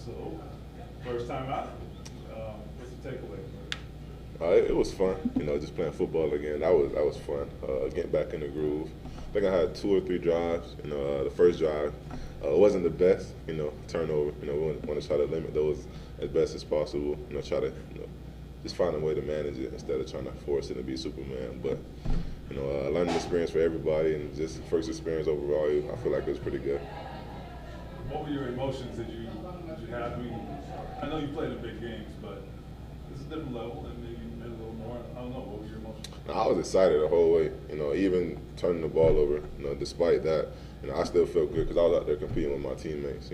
So, first time out, what's the takeaway? It was fun, just playing football again. That was fun. Getting back in the groove. I think I had 2 or 3 drives. The first drive wasn't the best. Turnover. We want to try to limit those as best as possible. Try to just find a way to manage it instead of trying to force it to be Superman. But learning experience for everybody and just first experience overall. I feel like it was pretty good. What were your emotions that you had? I know you played in big games, but it's a different level and maybe a little more. I don't know. What was your emotions? I was excited the whole way. Even turning the ball over. Despite that, I still felt good because I was out there competing with my teammates.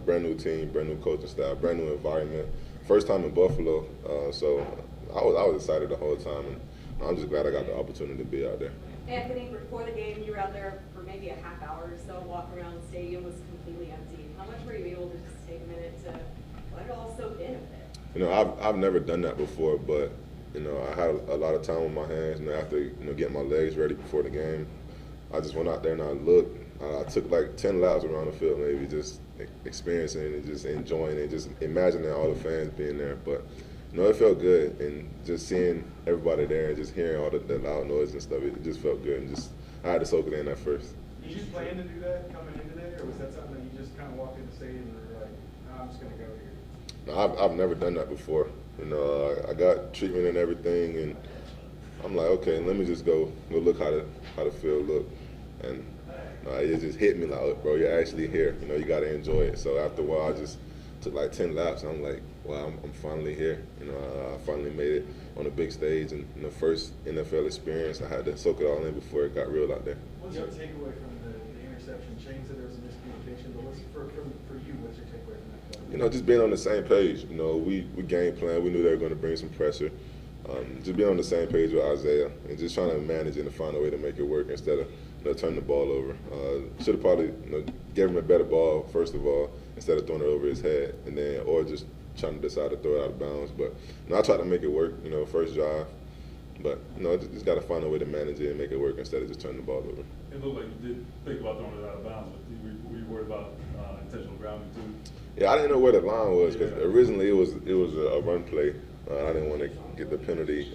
Brand new team, brand new coaching staff, brand new environment. First time in Buffalo, so I was excited the whole time, and I'm just glad I got the opportunity to be out there. Anthony, before the game, you were out there for maybe a half hour or so. Walking around the stadium was completely empty. How much were you able to just take a minute to let it all soak in a bit? I've never done that before, but I had a lot of time on my hands. After getting my legs ready before the game, I just went out there and I looked. I took like 10 laps around the field, maybe just experiencing it and just enjoying it, just imagining all the fans being there. But it felt good, and just seeing everybody there and just hearing all the loud noise and stuff, it just felt good. And I had to soak it in at first. Did you plan to do that coming into there, or was that something that you just kind of walked in the stadium and were like, "No, I'm just going to go here"? No, I've never done that before. I got treatment and everything, and I'm like, okay, let me just go look how the field look, and it just hit me like, oh, bro, you're actually here. You got to enjoy it. So after a while, I just took like 10 laps. And I'm like, wow, I'm finally here. I finally made it on a big stage, and first NFL experience. I had to soak it all in before it got real out there. What's your takeaway from the interception? Shane said there was a miscommunication, but for you, what's your takeaway from that? Just being on the same page. We game plan. We knew they were going to bring some pressure. Just being on the same page with Isaiah and just trying to manage it and find a way to make it work instead of turning the ball over. Should have probably gave him a better ball first of all instead of throwing it over his head, and then or just trying to decide to throw it out of bounds. But I tried to make it work. First drive. But just got to find a way to manage it and make it work instead of just turning the ball over. It looked like you did think about throwing it out of bounds, but were you worried about intentional grounding too? Yeah, I didn't know where the line was because originally it was a run play. I didn't want to get the penalty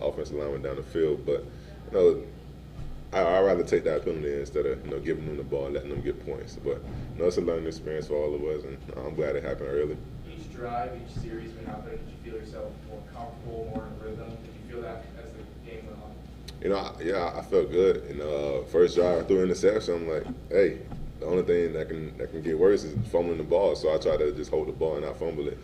offensive lineman down the field, but I'd rather take that penalty instead of giving them the ball and letting them get points. But it's a learning experience for all of us, and I'm glad it happened early. Each drive, each series been out there, did you feel yourself more comfortable, more in rhythm? Did you feel that as the game went on? I felt good. First drive, I threw an interception. I'm like, hey, the only thing that can get worse is fumbling the ball. So I try to just hold the ball and not fumble it.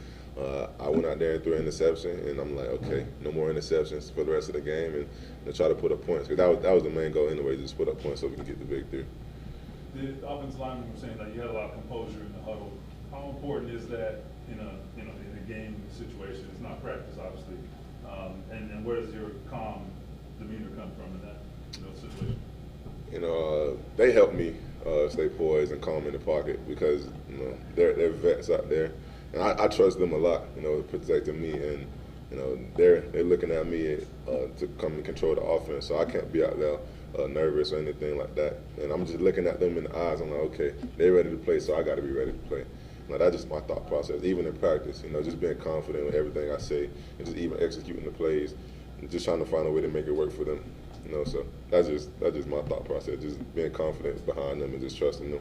I went out there and threw an interception, and I'm like, okay, no more interceptions for the rest of the game, and try to put up points. Because that was the main goal anyway, just put up points so we can get the victory. The offensive lineman was saying that you had a lot of composure in the huddle. How important is that in a game situation? It's not practice, obviously. And where does your calm demeanor come from in that situation? They help me stay poised and calm in the pocket because they're vets out there. And I trust them a lot, protecting me, and they're looking at me to come and control the offense. So I can't be out there nervous or anything like that. And I'm just looking at them in the eyes. I'm like, okay, they're ready to play, so I got to be ready to play. That's just my thought process. Even in practice, just being confident with everything I say, and just even executing the plays, and just trying to find a way to make it work for them. So that's just my thought process. Just being confident behind them and just trusting them.